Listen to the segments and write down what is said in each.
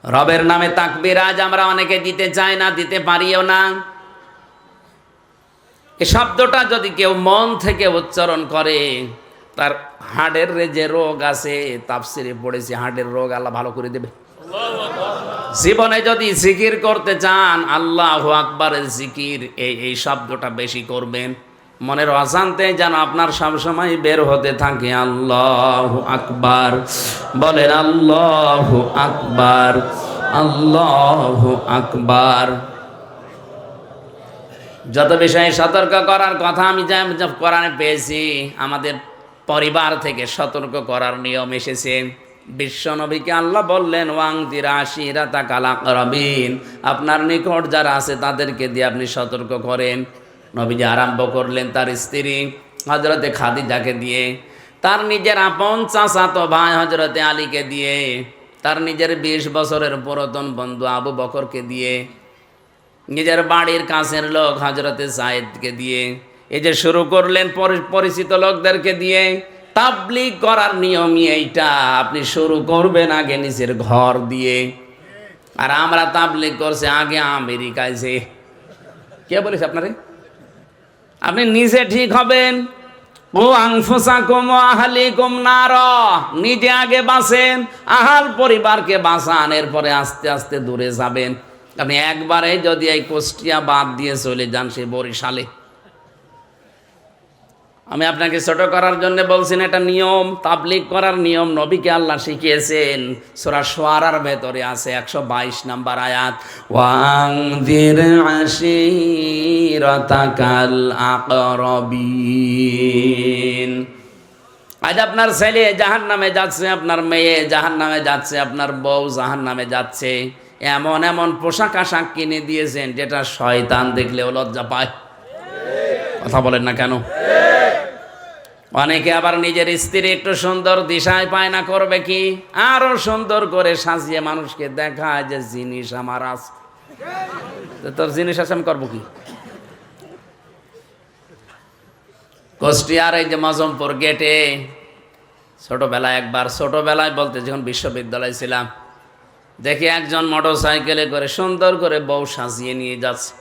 রবের নামে তাকবীর আজ আমরা অনেকে দিতে চাই না, দিতে পারিও না। এই শব্দটা যদি কেউ মন থেকে উচ্চারণ করে, তার হার্টের যে রোগ আছে, তাফসিরে পড়েছি হার্টের রোগ আল্লাহ ভালো করে দেবে। জীবনে যদি জিকির করতে চান, আল্লাহু আকবারের জিকির এই শব্দটা বেশি করবেন। মনের অজান্তে যেন আপনার সবসময় বের হতে থাকে আল্লাহু আকবার। বলেন আল্লাহু আকবার, আল্লাহু আকবার। যত বিষয়ে সতর্ক করার কথা আমি যা কোরআনে পেয়েছি, আমাদের পরিবার থেকে সতর্ক করার নিয়ম এসেছে। বিশ্ব নবীকে আল্লাহ বললেন ওয়াংদির আশিরাতাকাল আকরাবিন, আপনার নিকট যারা আছে তাদেরকে দিয়ে আপনি সতর্ক করেন। নবীজি আরম্ভ করলেন তার স্ত্রী হযরতে খাদিজাকে দিয়ে, তার নিজের আপন চাচাতো ভাই হযরতে আলীকে দিয়ে, তার নিজের 20 বছরের পুরাতন বন্ধু আবু বকরকে দিয়ে, নিজের বাড়ির কাছের লোক হযরতে যায়েদকে দিয়ে, এই যে শুরু করলেন পরিচিত লোকদেরকে দিয়ে। তাবলীগ করার নিয়মই এইটা, আপনি শুরু করবেন আগে নিজের ঘর দিয়ে। আর আমরা তাবলীগ করছে আগে আমেরিকায় যে, কে বলেছে আপনারে? আপনি নিজে ঠিক হবেন। ও আনফুসাকুম ওয়া আহলিকুম নার, নিজে আগে বাঁচেন, আহাল পরিবারকে বাঁচান, এরপরে আস্তে আস্তে দূরে যাবেন। আপনি একবারে যদি এই কুষ্টিয়া বাদ দিয়ে চলে যান সে বরিশালে, আমি আপনাকে ছোট করার জন্য বলছি না, এটা নিয়ম, তাবলীগ করার নিয়ম নবীকে আল্লাহ শিখিয়েছেন। সূরা শুআরার ভেতরে আছে 122 নম্বর আয়াত, ওয়াংদির আশিরাতাকাল আকরাবিন। আজ আপনার ছেলে জাহান্নামে যাচ্ছে, আপনার মেয়ে জাহান্নামে যাচ্ছে, আপনার বউ জাহান্নামে যাচ্ছে, এমন এমন পোশাক আশাক কিনে দিয়েছেন যেটা শয়তান দেখলেও লজ্জা পায়। কথা বলেন না কেন? অনেকে আবার নিজের স্ত্রী একটু সুন্দর দিশায় পায় না, করবে কি আরো সুন্দর করে সাজিয়ে মানুষকে দেখায় যে জিনিস আমার আছে। তোর জিনিস আছে, আমি করবো কি? কুষ্টিয়ার এই যে মজমপুর গেটে ছোটবেলায় বলতে যখন বিশ্ববিদ্যালয় ছিলাম, দেখি একজন মোটর সাইকেলে করে সুন্দর করে বউ সাজিয়ে নিয়ে যাচ্ছে।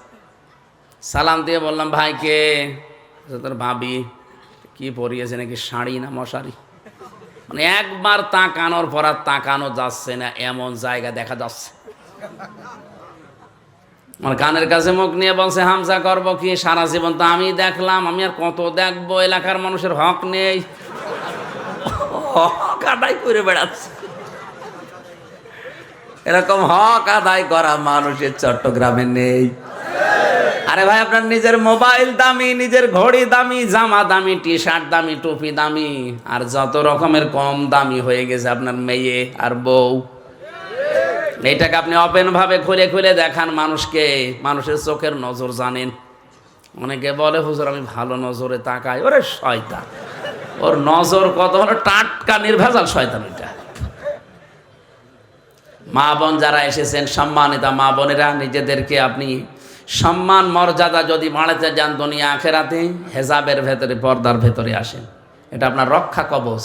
সালাম দিয়ে বললাম, ভাইকে? তোর ভাবি। কি পরিয়েছে নাকি, শাড়ি না মশারি? মানে একবার তাকানোর পর আর তাকানো যাচ্ছে না, এমন জায়গা দেখা যাচ্ছে। আমার কানের কাছে মুখ নিয়ে বলছে, হামজা করবো কি, সারা জীবন তো আমি দেখলাম, আমি আর কত দেখবো, এলাকার মানুষের হক নেই, হক আদায় করে বেড়াচ্ছে। এরকম হক আদায় করা মানুষের চট্টগ্রামে নেই। আরে ভাই, আপনার নিজের মোবাইল দামি, নিজের ঘড়ি দামি, জামা দামি, টি শার্ট দামি, টুপি দামি, আর যত রকমের কম দামি হয়ে গেছে আপনার মেয়ে আর বউ। এইটাকে আপনি ওপেন ভাবে খুলে খুলে দেখান মানুষকে, মানুষের চোখের নজর জানেন। অনেকে বলে হুজুর আমি ভালো নজরে তাকাই, ওরে শয়তান, ওর নজর কত হলো টাটকা নির্ভেজাল শয়তান এটা। মা বোন যারা এসেছেন, সম্মানিতা মা বোনেরা, নিজেদেরকে আপনি সম্মান মর্যাদা যদি বাড়াতে যান দুনিয়া আখেরাতে, হেজাবের ভেতরে, পর্দার ভেতরে আসেন। এটা আপনার রক্ষা কবচ।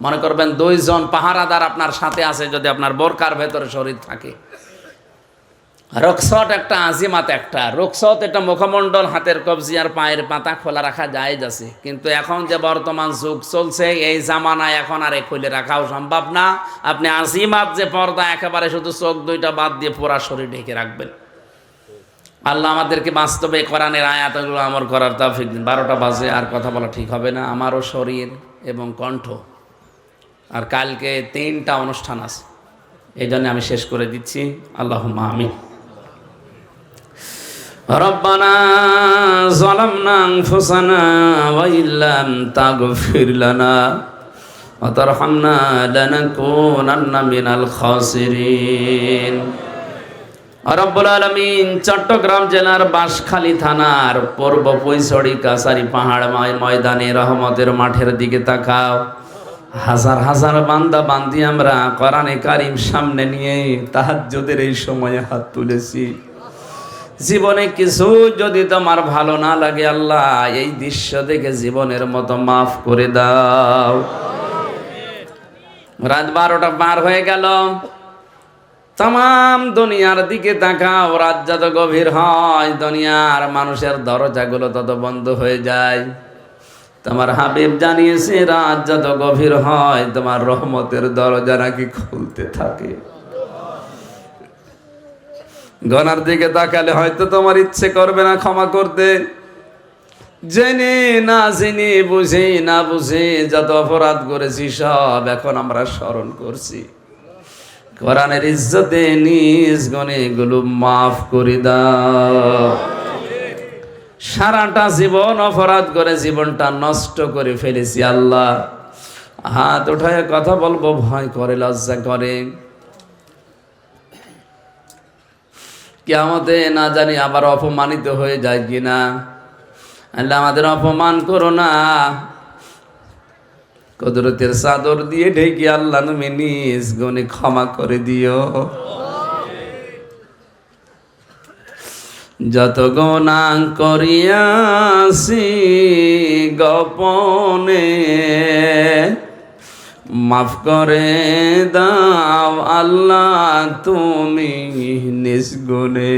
মনে করবেন 2 জন পাহারাদার আপনার সাথে আছে, যদি আপনার বোরকার ভেতরে শরীর থাকে। রুখসত একটা, আজিমাত একটা। রুখসত এটা মুখমণ্ডল, হাতের কবজি আর পায়ের পাতা খোলা রাখা জায়েজ আছে, কিন্তু এখন যে বর্তমান যুগ চলছে এই জামানায় এখন আর খুলে রাখাও সম্ভব না। আপনি আজিমাত যে পর্দা, একেবারে শুধু চোখ 2টা বাদ দিয়ে পুরা শরীর ঢেকে রাখবেন। আল্লাহ আমাদেরকে বাস্তবে কোরআনের আয়াতগুলো আমল করার তৌফিক দিন। 12টা বাজে, আর কথা বলা ঠিক হবে না, আমারও শরীর এবং কণ্ঠ। আর কালকে 3টা অনুষ্ঠান আছে, এই জন্য আমি শেষ করে দিচ্ছি। আল্লাহুম্মা আমিন। রব্বানা যালামনা আনফুসানা ওয়া ইল্লাম তাগফির লানা ওয়া তারহামনা লানাকুনান্না মিনাল খাসিরিন। রব্বুল আলামিন চট্টগ্রাম জেলার বাঁশখালী থানার পূর্ব পৈছড়ি কাছারি পাহাড় ময়দানে রহমতের মাঠের দিকে তাকাও। হাজার হাজার বান্দা বান্দি আমরা কোরআনে কারিম সামনে নিয়ে তাহাজ্জুদের এই সময়ে হাত তুলেছি। জীবনে কিছু যদি তোমার ভালো না লাগে আল্লাহ, এই দৃশ্য দেখে জীবনের মতো মাফ করে দাও। রাত 12টা পার হয়ে গেল, তাম দুনিয়ার দিকে তাকাও, রাত যত গভীর হয় দুনিয়ার মানুষের দরজাগুলো তত বন্ধ হয়ে যায়। তোমার হাবিব জানিয়েছে রাত যত গভীর হয় তোমার রহমতের দরজা নাকি খুলতে থাকে। গনার দিকে তাকালে হয়তো তোমার ইচ্ছে করবে না ক্ষমা করতে। জেনে না জেনে, বুঝে না বুঝে যত অপরাধ করেছি সব এখন আমরা স্মরণ করছি। কোরআনের ইজ্জতে নিজ গুণে এগুলো মাফ করে দাও। সারাটা জীবন অপরাধ করে জীবনটা নষ্ট করে ফেলেছি আল্লাহ। হাত উঠায় কথা বলবো ভয় করে, লজ্জা করে। কিয়ামতে না জানি আবার অপমানিত হয়ে যায় কিনা। আল্লাহ আমাদের অপমান করো না, কুদরতের চাদর দিয়ে ঢেকে আল্লাহ তুমি নিজ গুণে ক্ষমা করে দিও। যত গুনাহ করিয়াছি গোপনে মাফ করে দাও আল্লাহ তুমি নিজ গুণে।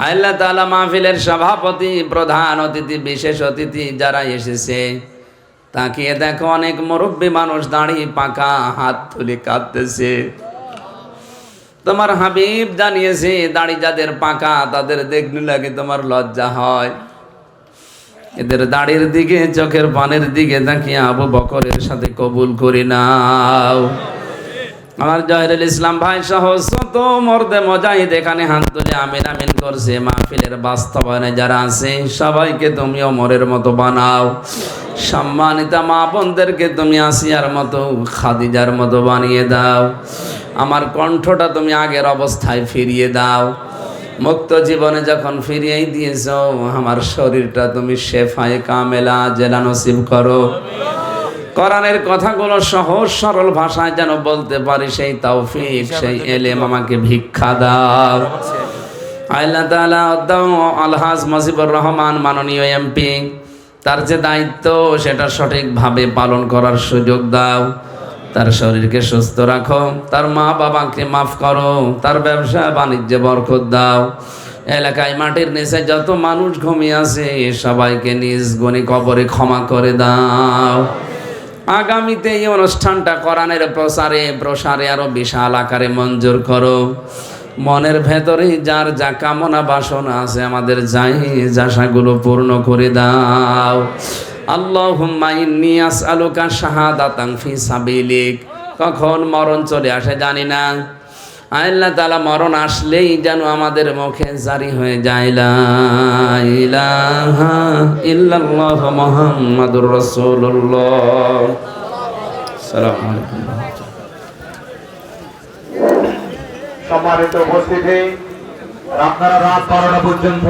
আল্লাহ তাআলা মাহফিলের সভাপতি, প্রধান অতিথি, বিশেষ অতিথি যারা এসেছে তাকিয়ে দেখো অনেক মুরব্বী মানুষ দাঁড়িয়ে পাকা হাত তুলে কাঁদতেছে। তোমার হাবিব জানিয়েছে দাড়ি যাদের পাকা তাদের দেখলে লাগে তোমার লজ্জা হয়। এদের দাড়ির দিকে চোখের পানের দিকে তাকিয়ে আবু বকরের সাথে কবুল করে নাও। আমার জহিরুল ইসলাম ভাই সহ শত মর্দে মুজাহিদ এখানে হাত তুলে আমিন আমিন করছে। মাহফিলের বাস্তবায়নে যারা আছে সবাইকে তুমি ওমরের মতো বানাও। সম্মানিতা মা বোনদেরকে তুমি আসিয়ার মতো, খাদিজার মতো বানিয়ে দাও। আমার কণ্ঠটা তুমি আগের অবস্থায় ফিরিয়ে দাও। মুক্ত জীবনে যখন ফিরিয়েই দিয়েছ আমার শরীরটা তুমি শেফায়ে কামেলা জেলা নসিব করো। কোরআনের কথাগুলো সহজ সরল ভাষায় যেন বলতে পারি সেই তৌফিক, সেই এলেম আমাকে ভিক্ষা দাও। আল্লাহ তাআলা আলহাজ মুজিবুর রহমান মাননীয় এমপি, তার যে দায়িত্ব সেটা সঠিকভাবে পালন করার সুযোগ দাও। তার শরীরকে সুস্থ রাখো, তার মা বাবাকে মাফ করো, তার ব্যবসা বাণিজ্যে বরকত দাও। এলাকায় মাটির নিচে যত মানুষ ঘুমিয়ে আছে সবাইকে নিজ গুণে কবরে ক্ষমা করে দাও। আগামীতে এই অনুষ্ঠানটা কোরআনের প্রসারে আরো বিশাল আকারে মঞ্জুর করো। মনের ভেতরে যার যা কামনা বাসনা আছে আমাদের জায়েজ আশাগুলো পূর্ণ করে দাও। আল্লাহুম্মা ইন্নী আসআলুকা শাহাদাতান ফি সাবিলিক। কখন মরণ চলে আসে জানি না। আল্লাহ তাআলা মরণ আসলেই যেন আমাদের মুখে জারি হয়ে যায় লা ইলাহা ইল্লাল্লাহ মুহাম্মাদুর রাসূলুল্লাহ। আসসালামু আলাইকুম। সম্মানিত উপস্থিতি, আপনারা রাত 12টা পর্যন্ত